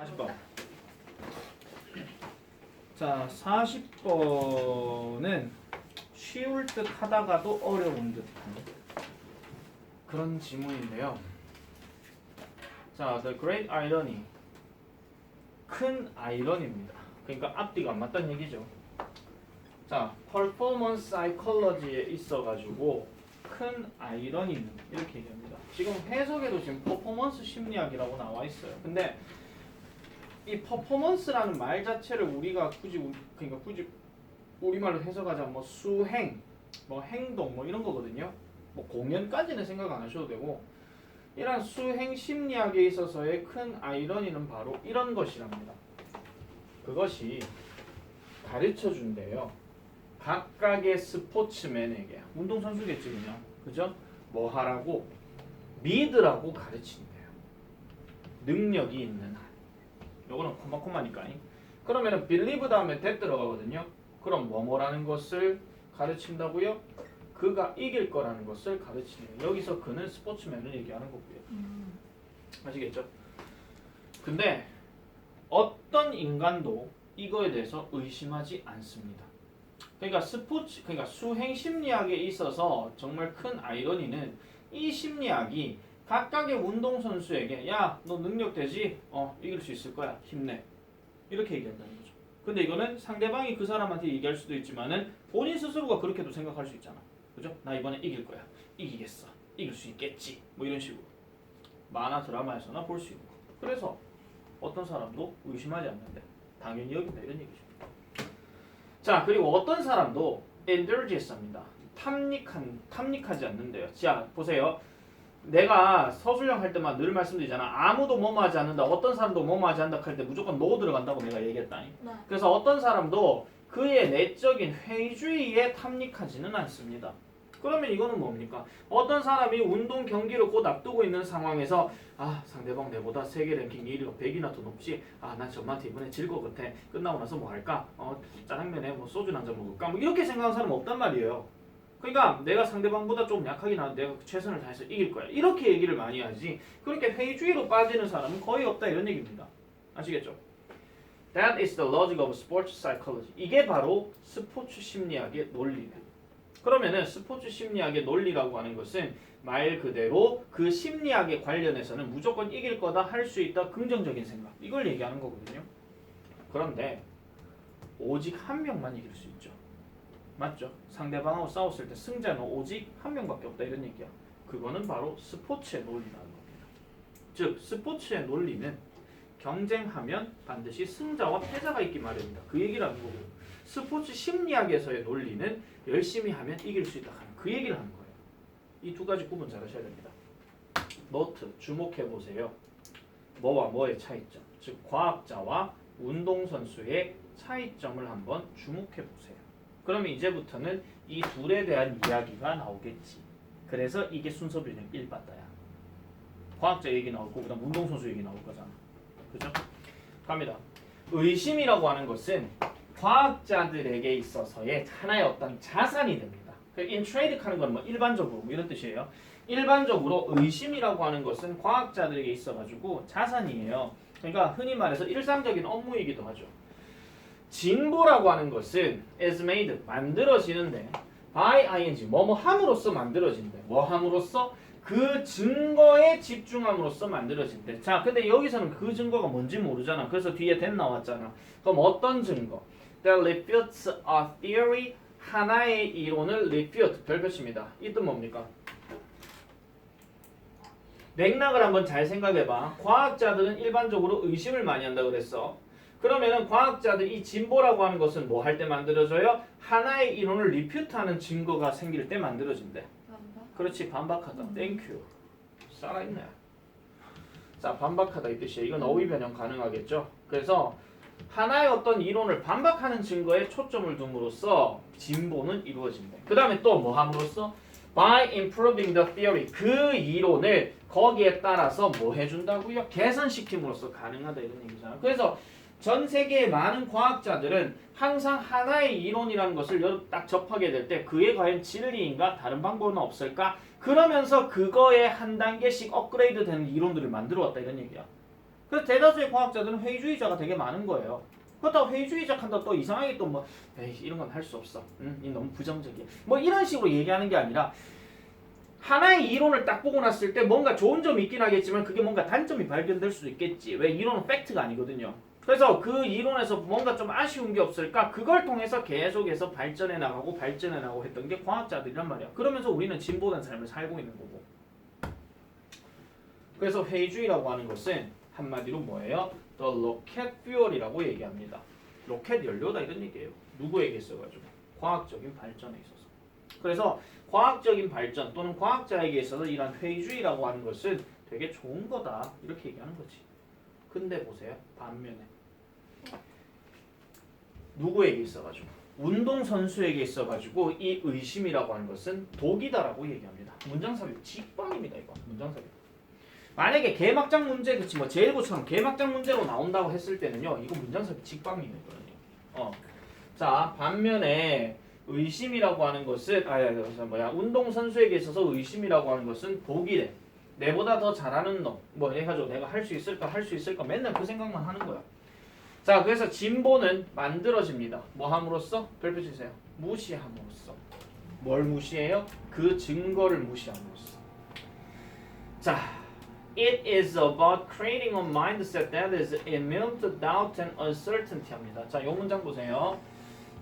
40번. 자, 40번은 쉬울 듯 하다가도 어려운 듯한 그런 지문인데요. 자, the great irony. 큰 아이러니입니다. 그러니까 앞뒤가 안 맞다는 얘기죠. 자, performance psychology에 있어가지고 큰 아이러니는 이렇게 얘기합니다. 지금 해석에도 지금 퍼포먼스 심리학이라고 나와 있어요. 근데 이 퍼포먼스라는 말 자체를 우리가 굳이 우리말로 해석하자면 뭐 수행, 뭐 행동, 뭐 이런 거거든요. 뭐 공연까지는 생각 안 하셔도 되고, 이런 수행 심리학에 있어서의 큰 아이러니는 바로 이런 것이랍니다. 그것이 가르쳐 준대요. 각각의 스포츠맨에게, 운동선수겠지 그냥, 그죠? 뭐 하라고, 믿으라고 가르친대요. 능력이 있는 한. 요거는 콤마콤마니까. 그러면은 believe 다음에 that 들어가거든요. 그럼 뭐뭐라는 것을 가르친다고요? 그가 이길 거라는 것을 가르치네요. 여기서 그는 스포츠맨을 얘기하는 거고요. 아시겠죠? 근데 어떤 인간도 이거에 대해서 의심하지 않습니다. 그러니까 그러니까 수행 심리학에 있어서 정말 큰 아이러니는 이 심리학이 각각의 운동선수에게 야, 너 능력 되지? 이길 수 있을 거야. 힘내. 이렇게 얘기한다는 거죠. 근데 이거는 상대방이 그 사람한테 얘기할 수도 있지만은 본인 스스로가 그렇게도 생각할 수 있잖아. 그죠? 나 이번에 이길 거야. 이기겠어. 이길 수 있겠지. 뭐 이런 식으로. 만화 드라마에서나 볼 수 있는 거. 그래서 어떤 사람도 의심하지 않는데 당연히 여긴다 이런 얘기죠. 자, 그리고 어떤 사람도 indulgence입니다. 탐닉하지 않는데요. 자, 보세요. 내가 서술형 할 때만 늘 말씀드리잖아. 아무도 뭐뭐 하지 않는다. 어떤 사람도 뭐뭐 하지 않는다 할 때 무조건 no 들어간다고 내가 얘기했다니. 네. 그래서 어떤 사람도 그의 내적인 회의주의에 탐닉하지는 않습니다. 그러면 이거는 뭡니까? 어떤 사람이 운동 경기를 곧 앞두고 있는 상황에서 상대방 내보다 세계 랭킹 1위가 100이나 더 높지. 난 저한테 이번에 질 것 같아. 끝나고 나서 뭐 할까? 짜장면에 뭐 소주 한잔 먹을까? 뭐 이렇게 생각하는 사람은 없단 말이에요. 그러니까 내가 상대방보다 좀 약하긴 한데 내가 최선을 다해서 이길 거야. 이렇게 얘기를 많이 하지. 그렇게 회의주의로 빠지는 사람은 거의 없다 이런 얘기입니다. 아시겠죠? That is the logic of sports psychology. 이게 바로 스포츠 심리학의 논리네. 그러면은 스포츠 심리학의 논리라고 하는 것은 말 그대로 그 심리학에 관련해서는 무조건 이길 거다, 할 수 있다, 긍정적인 생각. 이걸 얘기하는 거거든요. 그런데 오직 한 명만 이길 수 있죠. 맞죠? 상대방하고 싸웠을 때 승자는 오직 한 명밖에 없다 이런 얘기야. 그거는 바로 스포츠의 논리라는 겁니다. 즉 스포츠의 논리는 경쟁하면 반드시 승자와 패자가 있기 마련이다. 그 얘기라는 거고, 스포츠 심리학에서의 논리는 열심히 하면 이길 수 있다 하는 그 얘기를 하는 거예요. 이 두 가지 구분 잘 하셔야 됩니다. 노트 주목해 보세요. 뭐와 뭐의 차이점, 즉 과학자와 운동선수의 차이점을 한번 주목해 보세요. 그러면 이제부터는 이 둘에 대한 이야기가 나오겠지. 그래서 이게 순서 변형 1바다야. 과학자 얘기 나오고 그다음 운동선수 얘기 나올 거잖아. 그죠? 갑니다. 의심이라고 하는 것은 과학자들에게 있어서의 하나의 어떤 자산이 됩니다. 인트레이드 하는 건 뭐 일반적으로 뭐 이런 뜻이에요. 일반적으로 의심이라고 하는 것은 과학자들에게 있어가지고 자산이에요. 그러니까 흔히 말해서 일상적인 업무이기도 하죠. 진보라고 하는 것은 is made, 만들어지는데 by ing, 뭐뭐 함으로써 만들어진대. 뭐 함으로써? 그 증거에 집중함으로써 만들어진대. 자, 근데 여기서는 그 증거가 뭔지 모르잖아. 그래서 뒤에 that 나왔잖아. 그럼 어떤 증거? That refutes a theory, 하나의 이론을 refute, 별표입니다. 이 뜻 뭡니까? 맥락을 한번 잘 생각해봐. 과학자들은 일반적으로 의심을 많이 한다고 그랬어. 그러면은 과학자들 이 진보라고 하는 것은 뭐 할 때 만들어져요? 하나의 이론을 리퓨트하는 증거가 생길 때 만들어진대. 그렇지, 반박하다. 땡큐. 살아있네. 자, 반박하다 이 뜻이에요. 이건 어휘 변형 가능하겠죠? 그래서 하나의 어떤 이론을 반박하는 증거에 초점을 둠으로써 진보는 이루어진대. 그 다음에 또 뭐 함으로써? By improving the theory. 그 이론을 거기에 따라서 뭐 해준다고요? 개선시킴으로써 가능하다 이런 얘기잖아. 그래서 전 세계의 많은 과학자들은 항상 하나의 이론이라는 것을 딱 접하게 될 때 그게 과연 진리인가 다른 방법은 없을까? 그러면서 그거에 한 단계씩 업그레이드 되는 이론들을 만들어 왔다 이런 얘기야. 그래서 대다수의 과학자들은 회의주의자가 되게 많은 거예요. 그렇다고 회의주의자 한다고 또 이상하게 또 뭐 에이 이런 건 할 수 없어. 이 너무 부정적이야. 뭐 이런 식으로 얘기하는 게 아니라 하나의 이론을 딱 보고 났을 때 뭔가 좋은 점이 있긴 하겠지만 그게 뭔가 단점이 발견될 수도 있겠지. 왜 이론은 팩트가 아니거든요. 그래서 그 이론에서 뭔가 좀 아쉬운 게 없을까? 그걸 통해서 계속해서 발전해 나가고 했던 게 과학자들이란 말이야. 그러면서 우리는 진보된 삶을 살고 있는 거고. 그래서 회의주의라고 하는 것은 한마디로 뭐예요? The rocket fuel이라고 얘기합니다. 로켓 연료다 이런 얘기예요. 누구에게 있어가지고? 과학적인 발전에 있어서. 그래서 과학적인 발전 또는 과학자에게 있어서 이런 회의주의라고 하는 것은 되게 좋은 거다 이렇게 얘기하는 거지. 근데 보세요. 반면에 누구에게 있어가지고? 운동선수에게 있어가지고 이 의심이라고 하는 것은 독이다라고 얘기합니다. 문장삽입 직방입니다. 이거 문장삽입. 만약에 개막장 문제 그치 뭐 제1고처럼 개막장 문제로 나온다고 했을 때는요. 이거 문장삽입 직방이거든요. 자 반면에 의심이라고 하는 것은 운동선수에게 있어서 의심이라고 하는 것은 독이래. 내보다 더 잘하는 놈 뭐 해가지고 내가 할 수 있을까 맨날 그 생각만 하는 거야. 자 그래서 진보는 만들어집니다. 뭐 함으로써? 별표 주세요. 무시함으로써. 뭘 무시해요? 그 증거를 무시함으로써. 자 It is about creating a mindset that is immune to doubt and uncertainty 합니다. 자, 이 문장 보세요.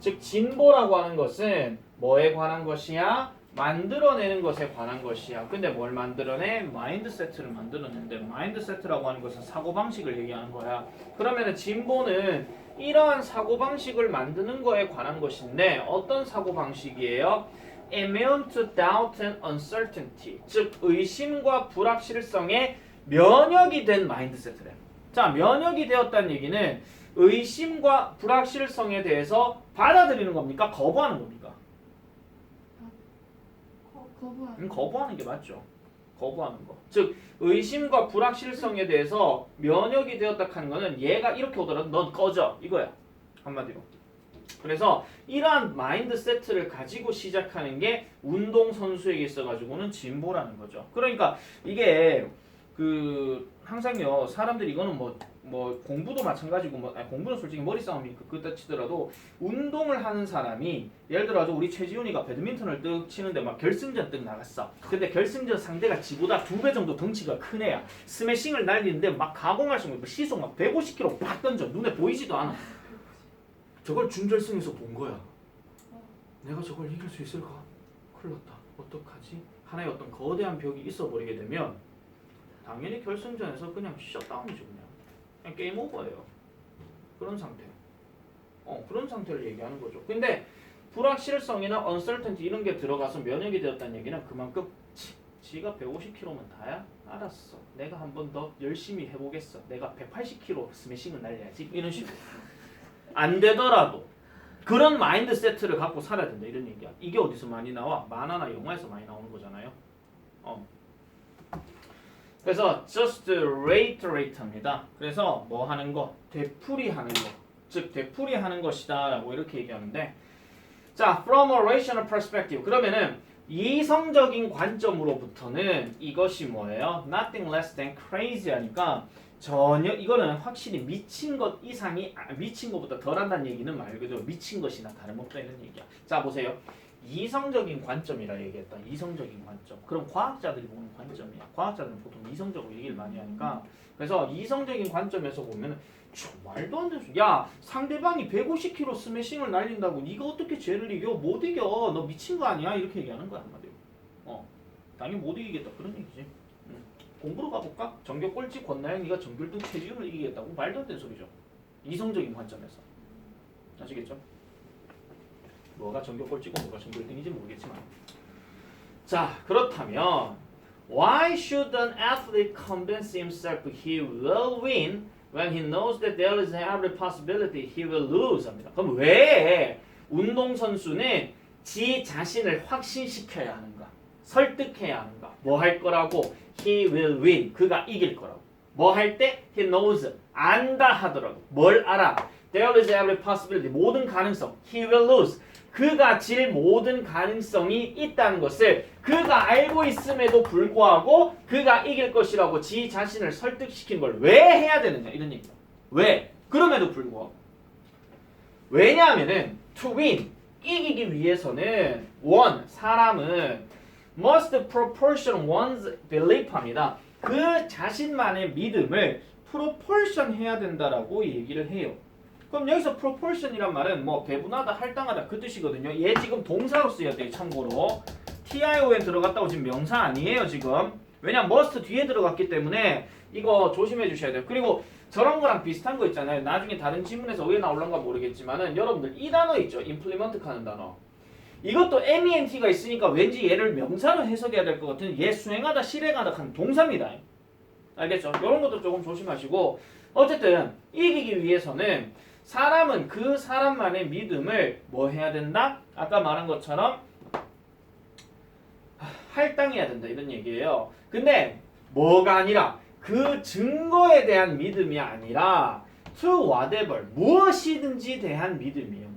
즉 진보라고 하는 것은 뭐에 관한 것이야? 만들어내는 것에 관한 것이야. 근데 뭘 만들어내? 마인드세트를 만들어내는데 마인드세트라고 하는 것은 사고방식을 얘기하는 거야. 그러면은 진보는 이러한 사고방식을 만드는 거에 관한 것인데 어떤 사고방식이에요? Immune to doubt and uncertainty. 즉 의심과 불확실성에 면역이 된 마인드세트래. 자, 면역이 되었다는 얘기는 의심과 불확실성에 대해서 받아들이는 겁니까? 거부하는 겁니까? 거부하는 게 맞죠. 거부하는 거. 즉 의심과 불확실성에 대해서 면역이 되었다 하는 거는 얘가 이렇게 오더라도 넌 꺼져 이거야. 한마디로. 그래서 이러한 마인드세트를 가지고 시작하는 게 운동선수에게 있어가지고는 진보라는 거죠. 그러니까 이게 항상요 사람들이 이거는 뭐 공부도 마찬가지고 공부는 솔직히 머리 싸움이 그따 치더라도 운동을 하는 사람이 예를 들어 우리 최지훈이가 배드민턴을 뜩 치는데 막 결승전 뜩 나갔어. 근데 결승전 상대가 지보다 2배 정도 덩치가 큰 애야. 스매싱을 날리는데 막 가공할 수 없는 시속 막 150km 팍 던져. 눈에 보이지도 않아. 저걸 준결승에서 본 거야. 내가 저걸 이길 수 있을까? 큰일 났다. 어떡하지? 하나의 어떤 거대한 벽이 있어버리게 되면 당연히 결승전에서 그냥 셧다운이죠. 그냥 게임 오버예요. 그런 상태. 그런 상태를 얘기하는 거죠. 근데 불확실성이나 uncertainty 이런 게 들어가서 면역이 되었다는 얘기는 그만큼 지가 150km면 다야? 알았어. 내가 한 번 더 열심히 해보겠어. 내가 180km 스매싱을 날려야지. 이런 식으로. 안 되더라도 그런 마인드 세트를 갖고 살아야 된다 이런 얘기야. 이게 어디서 많이 나와? 만화나 영화에서 많이 나오는 거잖아요. 그래서 just reiterate 합니다. 그래서 뭐 하는 거? 되풀이하는 거. 즉 되풀이하는 것이다 라고 이렇게 얘기하는데 자, from a rational perspective 그러면은 이성적인 관점으로부터는 이것이 뭐예요? Nothing less than crazy 하니까 전혀 이거는 확실히 미친 것 이상이 미친 것보다 덜한다는 얘기는 말 그대로 미친 것이나 다름없다 이런 얘기야. 자 보세요. 이성적인 관점이라 얘기했다. 이성적인 관점. 그럼 과학자들이 보는 관점이야. 과학자들은 보통 이성적으로 얘기를 많이 하니까 그래서 이성적인 관점에서 보면 말도 안 되지. 야 상대방이 150km 스매싱을 날린다고 네가 어떻게 쟤를 이겨? 못 이겨. 너 미친 거 아니야? 이렇게 얘기하는 거야 한마디로. 당연히 못 이기겠다 그런 얘기지. 공부로 가볼까? 전교 꼴찌 권나영이가 전교등 최지훈을 이기겠다고? 말도 안 되는 소리죠. 이성적인 관점에서. 아시겠죠? 뭐가 전교 꼴찌고 뭐가 전교 1등인지 모르겠지만 자 그렇다면 Why should an athlete convince himself he will win when he knows that there is every possibility he will lose? 합니다. 그럼 왜 운동선수는 지 자신을 확신시켜야 하는가? 설득해야 하는가? 뭐 할 거라고? He will win. 그가 이길 거라고. 뭐 할 때? He knows. 안다 하더라도 뭘 알아? There is every possibility. 모든 가능성. He will lose. 그가 질 모든 가능성이 있다는 것을 그가 알고 있음에도 불구하고 그가 이길 것이라고 지 자신을 설득시키는 걸 왜 해야 되느냐 이런 얘기다. 왜? 그럼에도 불구하고. 왜냐하면은 to win 이기기 위해서는 사람은 must proportion one's belief 합니다. 그 자신만의 믿음을 proportion 해야 된다라고 얘기를 해요. 그럼 여기서 proportion이란 말은 뭐 배분하다, 할당하다 그 뜻이거든요. 얘 지금 동사로 쓰여야 돼요. 참고로 TION 들어갔다고 지금 명사 아니에요 지금. 왜냐면 must 뒤에 들어갔기 때문에 이거 조심해 주셔야 돼요. 그리고 저런 거랑 비슷한 거 있잖아요. 나중에 다른 지문에서 왜 나올란가 모르겠지만은 여러분들 이 단어 있죠. implement 하는 단어. 이것도 MENT가 있으니까 왠지 얘를 명사로 해석해야 될 것 같은 얘 수행하다, 실행하다 하는 동사입니다. 알겠죠? 이런 것도 조금 조심하시고 어쨌든 이기기 위해서는 사람은 그 사람만의 믿음을 뭐 해야 된다? 아까 말한 것처럼 할당해야 된다 이런 얘기예요. 근데 뭐가 아니라 그 증거에 대한 믿음이 아니라 to whatever 무엇이든지 대한 믿음이에요.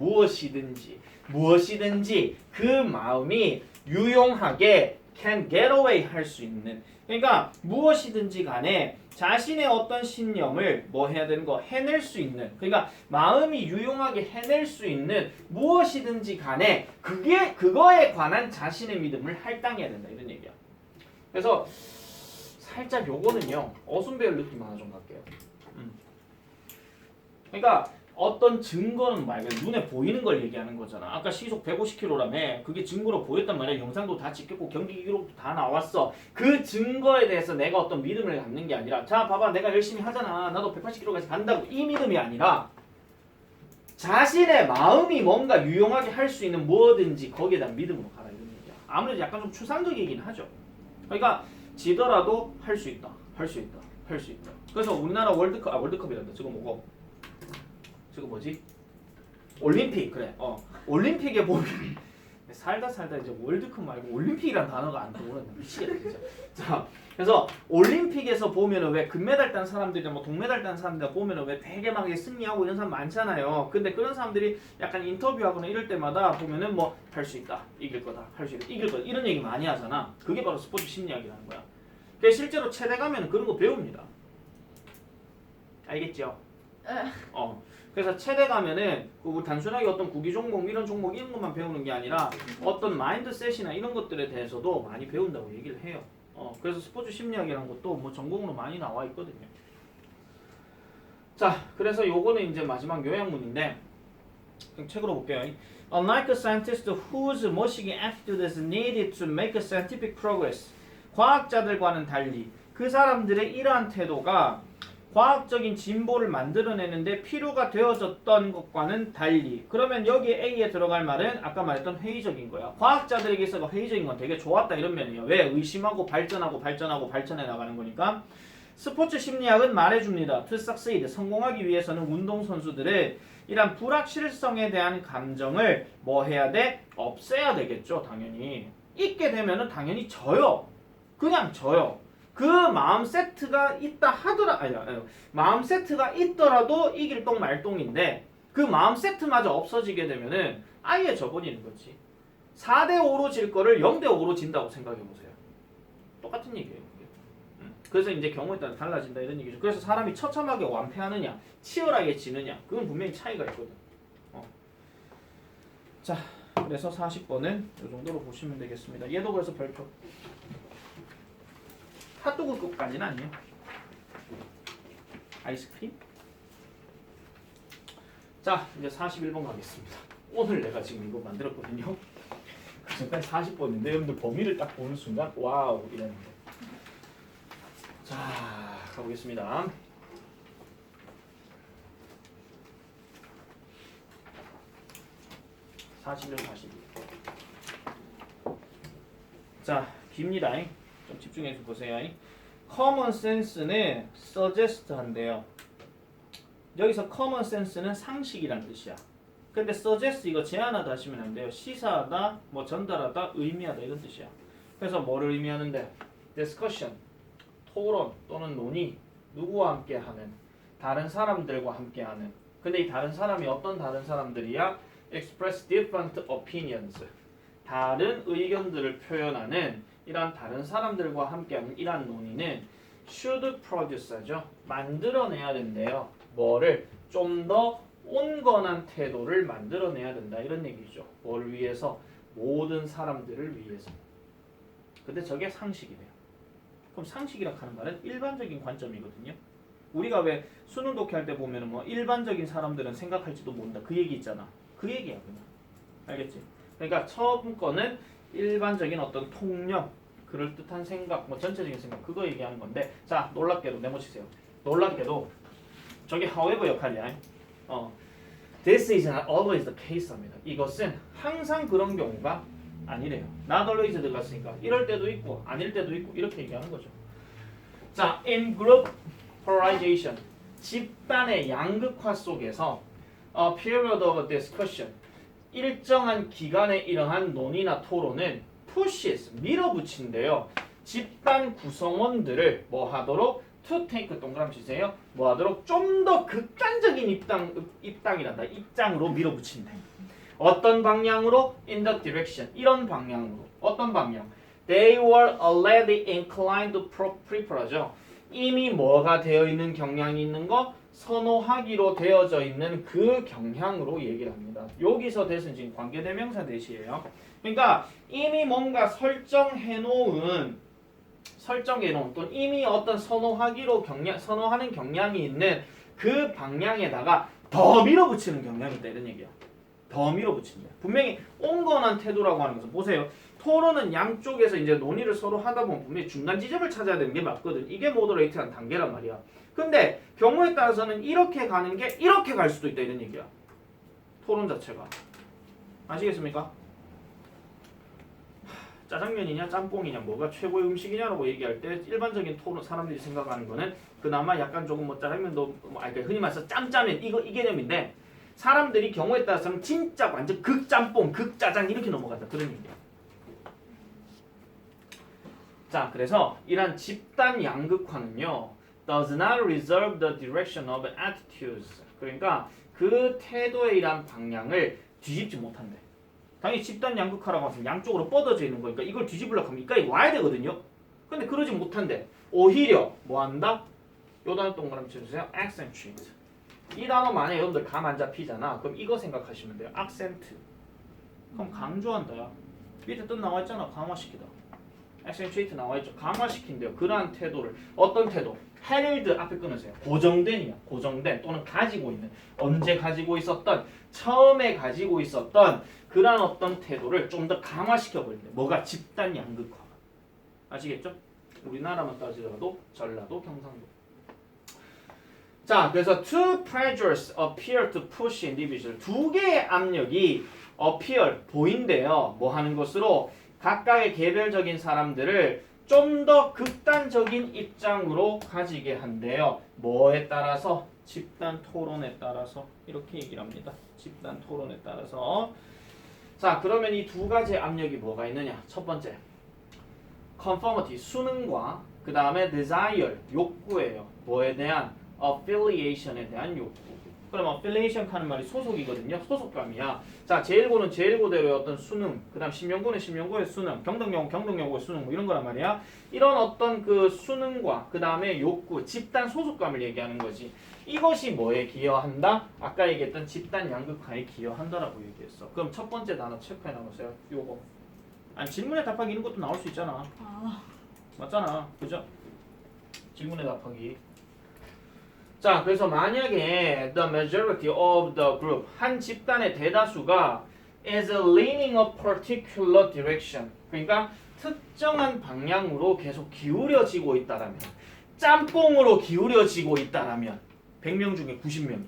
무엇이든지 그 마음이 유용하게 can get away 할 수 있는 그러니까 무엇이든지 간에 자신의 어떤 신념을 뭐 해야 되는 거 해낼 수 있는 그러니까 마음이 유용하게 해낼 수 있는 무엇이든지 간에 그거에 관한 자신의 믿음을 할당해야 된다 이런 얘기야. 그래서 살짝 요거는요 어순 배울 느낌 하나 좀 갈게요. 그러니까 어떤 증거는 말고 눈에 보이는 걸 얘기하는 거잖아. 아까 시속 150km라며 그게 증거로 보였단 말이야. 영상도 다 찍혔고 경기 기록도 다 나왔어. 그 증거에 대해서 내가 어떤 믿음을 갖는 게 아니라 자 봐봐 내가 열심히 하잖아. 나도 180km까지 간다고 이 믿음이 아니라 자신의 마음이 뭔가 유용하게 할 수 있는 뭐든지 거기에 대한 믿음으로 가라 이런 얘기야. 아무래도 약간 좀 추상적이긴 하죠. 그러니까 지더라도 할 수 있다. 그래서 우리나라 월드컵이란다. 저거 뭐고? 저거 뭐지? 올림픽 그래. 올림픽에 보면 살다 이제 월드컵 말고 올림픽이란 단어가 안 떠오르네. 미치겠다 진짜. 자, 그래서 올림픽에서 보면은 왜 금메달 딴 사람들이나 뭐 동메달 딴 사람들 보면은 왜 되게 막 승리하고 이런 사람 많잖아요. 근데 그런 사람들이 약간 인터뷰하거나 이럴 때마다 보면은 뭐 할 수 있다, 이길 거다, 할 수 있다, 이길 거다 이런 얘기 많이 하잖아. 그게 바로 스포츠 심리학이라는 거야. 그래서 실제로 체대 가면 그런 거 배웁니다. 알겠죠? 그래서 체대 가면은 단순하게 어떤 구기 종목 이런 것만 배우는 게 아니라 어떤 마인드셋이나 이런 것들에 대해서도 많이 배운다고 얘기를 해요. 그래서 스포츠 심리학이라는 것도 뭐 전공으로 많이 나와 있거든요. 자, 그래서 요거는 이제 마지막 요약문인데 책으로 볼게요. Unlike a scientist whose 머시기 aptitude is needed to make a scientific progress, 과학자들과는 달리 그 사람들의 이러한 태도가 과학적인 진보를 만들어내는데 필요가 되어졌던 것과는 달리 그러면 여기 A에 들어갈 말은 아까 말했던 회의적인 거야. 과학자들에게 있어서 회의적인 건 되게 좋았다 이런 면이에요. 왜? 의심하고 발전해 나가는 거니까. 스포츠 심리학은 말해줍니다. To succeed, 성공하기 위해서는 운동선수들은 이런 불확실성에 대한 감정을 뭐 해야 돼? 없애야 되겠죠. 당연히. 있게 되면은 당연히 져요. 그냥 져요. 그 마음 세트가 있다 마음 세트가 있더라도 이길 똥 말똥인데 그 마음 세트마저 없어지게 되면은 아예 져버리는 거지. 4대5로 질 거를 0대5로 진다고 생각해 보세요. 똑같은 얘기예요. 그래서 이제 경우에 따라 달라진다 이런 얘기죠. 그래서 사람이 처참하게 완패하느냐 치열하게 지느냐 그건 분명히 차이가 있거든. 자, 그래서 40번은 이 정도로 보시면 되겠습니다. 얘도 그래서 별표. 핫도그급까지는 아니에요. 아이스크림. 자, 이제 41번 가겠습니다. 오늘 내가 지금 이거 만들었거든요. 지금까지 40번인데 여러분들 범위를 딱 보는 순간 와우 이랬는데. 자, 가보겠습니다. (41, 42) 자, 깁니다. 좀 집중해서 보세요. common sense는 suggest 한대요. 여기서 common sense는 상식이란 뜻이야. 근데 suggest 이거 제안하다 하시면 안 돼요. 시사하다, 뭐 전달하다, 의미하다 이런 뜻이야. 그래서 뭐를 의미하는데 discussion, 토론 또는 논의, 누구와 함께 하는 다른 사람들과 함께하는. 근데 이 다른 사람이 어떤 다른 사람들이야? express different opinions. 다른 의견들을 표현하는 이러한 다른 사람들과 함께하는 이러한 논의는 should produce죠. 만들어내야 된대요. 뭐를? 좀 더 온건한 태도를 만들어내야 된다. 이런 얘기죠. 뭘 위해서? 모든 사람들을 위해서. 근데 저게 상식이래요. 그럼 상식이라 하는 말은 일반적인 관점이거든요. 우리가 왜 수능 독해할 때 보면은 뭐 일반적인 사람들은 생각할지도 모른다. 그 얘기 있잖아. 그 얘기야 그냥. 알겠지? 그러니까 처음 거는 일반적인 어떤 통념, 그럴듯한 생각, 뭐 전체적인 생각 그거 얘기하는 건데 자 놀랍게도 메모치세요. 놀랍게도 저게 however 역할이야. This is not always the case입니다. 이것은 항상 그런 경우가 아니래요. Not always 들어갔으니까 이럴 때도 있고 아닐 때도 있고 이렇게 얘기하는 거죠. 자, in group polarization 집단의 양극화 속에서 a period of discussion 일정한 기간에 이러한 논의나 토론은 pushes 밀어붙인대요. 집단 구성원들을 뭐 하도록 to take 동그라미 치세요. 뭐 하도록 좀 더 극단적인 입장이란다. 입장으로 밀어붙인대. 어떤 방향으로? In the direction. 이런 방향으로. 어떤 방향? They were already inclined to prefer죠. 이미 뭐가 되어 있는 경향이 있는 거? 선호하기로 되어져 있는 그 경향으로 얘기를 합니다. 여기서 대신 지금 관계대명사 대시예요. 그러니까 이미 뭔가 설정해 놓은 또는 이미 어떤 선호하는 경향이 있는 그 방향에다가 더 밀어붙이는 경향이 있다 이런 얘기야. 더 밀어붙인다. 분명히 온건한 태도라고 하는 것은 보세요. 토론은 양쪽에서 이제 논의를 서로 하다 보면 분명히 중간 지점을 찾아야 되는 게 맞거든. 이게 모더레이트한 단계란 말이야. 근데 경우에 따라서는 이렇게 가는 게 이렇게 갈 수도 있다 이런 얘기야. 토론 자체가. 아시겠습니까? 짜장면이냐 짬뽕이냐 뭐가 최고의 음식이냐라고 얘기할 때 일반적인 토론 사람들이 생각하는 거는 그나마 약간 조금 뭐 짜장면도 그러니까 흔히 말해서 짬짜면 이 개념인데 사람들이 경우에 따라서는 진짜 완전 극짬뽕, 극짜장 이렇게 넘어간다 그런 얘기야. 자, 그래서 이런 집단 양극화는요, does not reserve the direction of attitudes. 그러니까 그 태도의 이런 방향을 뒤집지 못한대. 당연히 집단 양극화라고 하면 양쪽으로 뻗어져 있는 거니까 이걸 뒤집으려고 하면 이까지 와야 되거든요. 근데 그러지 못한대. 오히려 뭐 한다? 요 단어 동그라미 쳐주세요. accentuate. 이 단어 만약에 여러분들 감 안 잡히잖아. 그럼 이거 생각하시면 돼요. accent. 그럼 강조한다. 밑에 뜻 나와 있잖아. 강화시키다. accentuate 나와 있죠. 강화시킨대요. 그러한 태도를. 어떤 태도? held 앞에 끊으세요. 고정된이야. 고정된 또는 가지고 있는. 언제 가지고 있었던 처음에 가지고 있었던 그러한 어떤 태도를 좀 더 강화시켜 버린대. 뭐가? 집단 양극화. 아시겠죠? 우리나라만 따지더라도 전라도, 경상도. 자, 그래서 two pressures appear to push individual. 두 개의 압력이 appear 보인대요. 뭐 하는 것으로? 각각의 개별적인 사람들을 좀 더 극단적인 입장으로 가지게 한대요. 뭐에 따라서? 집단 토론에 따라서 이렇게 얘기를 합니다. 집단 토론에 따라서. 자, 그러면 이 두 가지 압력이 뭐가 있느냐? 첫 번째, conformity 수능과 그 다음에 desire 욕구예요. 뭐에 대한? affiliation에 대한 욕구. 그럼 affiliation 하는 말이 소속이거든요. 소속감이야. 자, 제1고는 제1고대로의 어떤 수능, 그 다음 신명고는 신명고의 수능, 경등여고의 수능 뭐 이런 거란 말이야. 이런 어떤 그 수능과 그 다음에 욕구, 집단 소속감을 얘기하는 거지. 이것이 뭐에 기여한다? 아까 얘기했던 집단 양극화에 기여한다라고 얘기했어. 그럼 첫 번째 단어 체크해 나오세요. 요거. 아니 질문에 답하기 이런 것도 나올 수 있잖아. 맞잖아. 그죠? 질문에 답하기. 자, 그래서 만약에 the majority of the group 한 집단의 대다수가 is leaning a particular direction 그러니까 특정한 방향으로 계속 기울여지고 있다라면 짬뽕으로 기울여지고 있다라면 100명 중에 90명이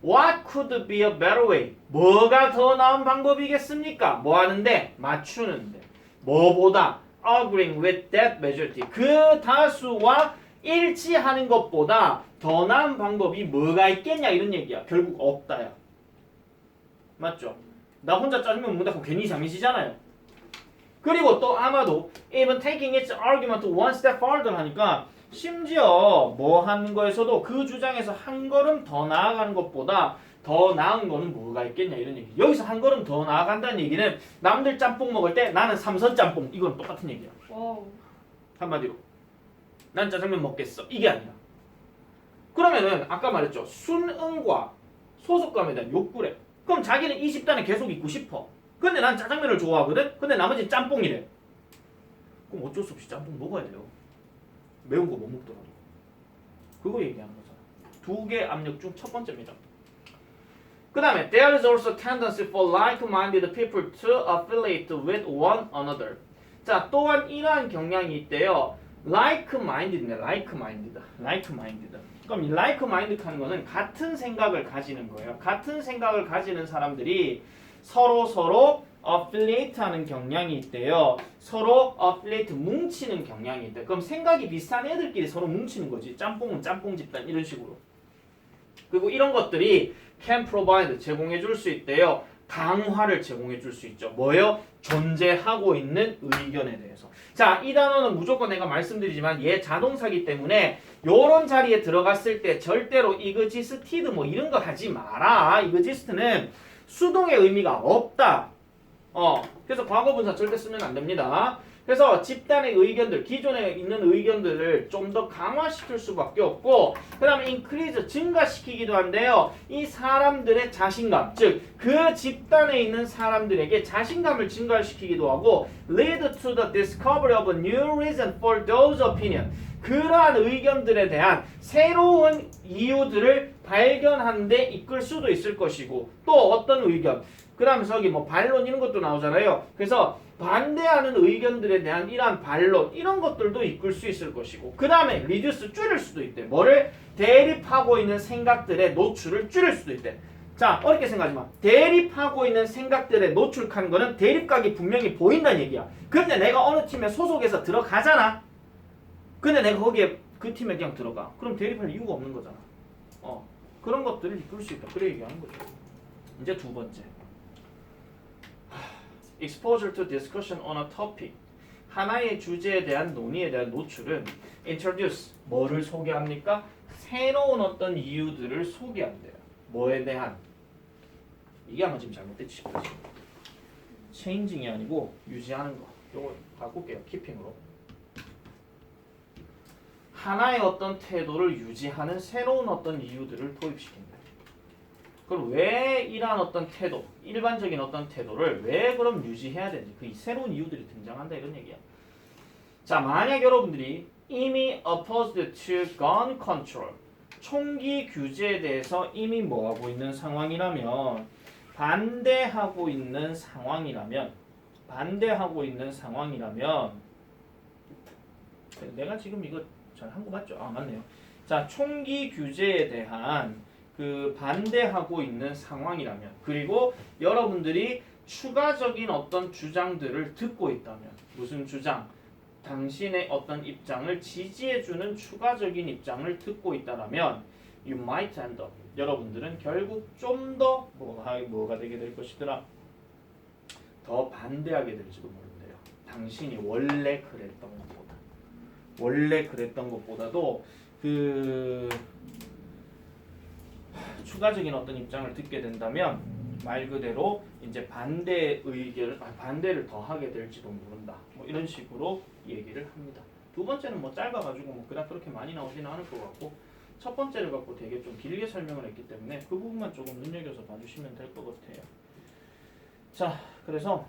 What could be a better way? 뭐가 더 나은 방법이겠습니까? 뭐 하는데? 맞추는데 뭐보다? Agreeing with that majority 그 다수와 일치하는 것보다 더 나은 방법이 뭐가 있겠냐 이런 얘기야. 결국 없다야. 맞죠? 나 혼자 짜증면 먹는다고 괜히 잠이시잖아요. 그리고 또 아마도 even taking its argument one step further 하니까 심지어 뭐 하는 거에서도 그 주장에서 한 걸음 더 나아가는 것보다 더 나은 거는 뭐가 있겠냐 이런 얘기. 여기서 한 걸음 더 나아간다는 얘기는 남들 짬뽕 먹을 때 나는 삼선 짬뽕 이건 똑같은 얘기야. 와우. 한마디로 난 짜장면 먹겠어 이게 아니야. 그러면은 아까 말했죠. 순응과 소속감에 대한 욕구래. 그럼 자기는 이 집단에 계속 있고 싶어. 근데 난 짜장면을 좋아하거든. 근데 나머지는 짬뽕이래. 그럼 어쩔 수 없이 짬뽕 먹어야 돼요. 매운 거 못 먹더라도. 그거 얘기하는 거잖아. 두 개 압력 중 첫 번째입니다. 그 다음에 there is also tendency for like-minded people to affiliate with one another. 자, 또한 이러한 경향이 있대요. like-minded네. like-minded. 그럼 이 like-minded 하는 거는 같은 생각을 가지는 거예요. 같은 생각을 가지는 사람들이 서로 affiliate 하는 경향이 있대요. 서로 affiliate 뭉치는 경향이 있대. 그럼 생각이 비슷한 애들끼리 서로 뭉치는 거지. 짬뽕은 짬뽕 집단 이런 식으로. 그리고 이런 것들이 can provide 제공해 줄 수 있대요. 강화를 제공해 줄 수 있죠. 뭐요? 존재하고 있는 의견에 대해서. 자, 이 단어는 무조건 내가 말씀드리지만 얘 자동사기 때문에 요런 자리에 들어갔을 때 절대로 existed 뭐 이런 거 하지 마라. exist는 수동의 의미가 없다. 그래서 과거분사 절대 쓰면 안 됩니다. 그래서 집단의 의견들, 기존에 있는 의견들을 좀 더 강화시킬 수밖에 없고, 그 다음에 increase, 증가시키기도 한데요. 이 사람들의 자신감, 즉 그 집단에 있는 사람들에게 자신감을 증가시키기도 하고, lead to the discovery of a new reason for those opinion. 그러한 의견들에 대한 새로운 이유들을 발견하는 데 이끌 수도 있을 것이고, 또 어떤 의견, 그 다음에 저기 뭐 반론 이런 것도 나오잖아요. 그래서 반대하는 의견들에 대한 이러한 반론 이런 것들도 이끌 수 있을 것이고, 그 다음에 reduce 줄일 수도 있대. 뭐를? 대립하고 있는 생각들의 노출을 줄일 수도 있대. 자, 어렵게 생각하지 마. 대립하고 있는 생각들에 노출하는 거는 대립각이 분명히 보인다는 얘기야. 근데 내가 어느 팀에 소속해서 들어가잖아. 근데 내가 거기에 그 팀에 그냥 들어가. 그럼 대립할 이유가 없는 거잖아. 그런 것들을 이끌 수 있다. 그래 얘기하는 거죠. 이제 두 번째. Exposure to discussion on a topic. 하나의 주제에 대한 논의에 대한 노출은 introduce. 뭐를 소개합니까? 새로운 어떤 이유들을 소개한대요. 뭐에 대한? 이게 아마 지금 잘못됐지 싶어요. changing이 아니고 유지하는 거. 요거 바꿀게요. keeping으로. 하나의 어떤 태도를 유지하는 새로운 어떤 이유들을 도입시킨다. 그럼 왜 이러한 어떤 태도, 일반적인 어떤 태도를 왜 그럼 유지해야 되는지 그 새로운 이유들이 등장한다 이런 얘기야. 자, 만약 여러분들이 이미 opposed to gun control, 총기 규제에 대해서 이미 뭐하고 있는 상황이라면, 반대하고 있는 상황이라면 내가 지금 이거 잘 한 거 맞죠? 아, 맞네요. 자, 총기 규제에 대한 그 반대하고 있는 상황이라면, 그리고 여러분들이 추가적인 어떤 주장들을 듣고 있다면, 무슨 주장? 당신의 어떤 입장을 지지해주는 추가적인 입장을 듣고 있다면 you might end up, 여러분들은 결국 좀 더 뭐가 되게 될 것이더라? 더 반대하게 될지도 모른대요. 당신이 원래 그랬던 것보다도 그 추가적인 어떤 입장을 듣게 된다면 말 그대로 이제 반대를 더 하게 될지도 모른다. 뭐 이런 식으로 얘기를 합니다. 두 번째는 뭐 짧아가지고 뭐 그닥 그렇게 많이 나오지는 않을 것 같고, 첫 번째를 갖고 되게 좀 길게 설명을 했기 때문에 그 부분만 조금 눈여겨서 봐주시면 될 것 같아요. 자, 그래서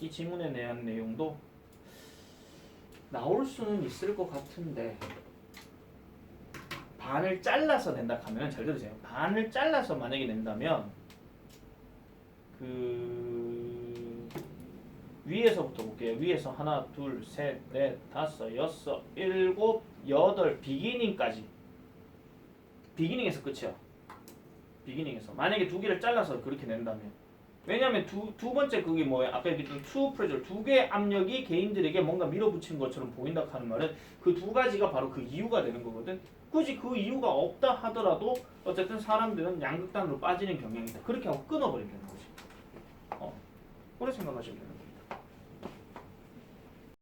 이 지문에 대한 내용도 나올 수는 있을 것 같은데, 반을 잘라서 낸다 하면, 잘 들으세요. 반을 잘라서 만약에 낸다면 그 위에서부터 볼게요. 위에서 하나, 둘, 셋, 넷, 다섯, 여섯, 일곱, 여덟, 비기닝까지. 비기닝에서 끝이야. 비기닝에서 만약에 두 개를 잘라서 그렇게 낸다면, 왜냐하면 두 번째 그게 뭐예요? 아까 얘기했던 two pressure, 두 개의 압력이 개인들에게 뭔가 밀어붙이는 것처럼 보인다 하는 말은 그 두 가지가 바로 그 이유가 되는 거거든. 굳이 그 이유가 없다 하더라도 어쨌든 사람들은 양극단으로 빠지는 경향이 있다. 그렇게 하고 끊어버리는 거지. 그렇게 생각하시면 됩니다.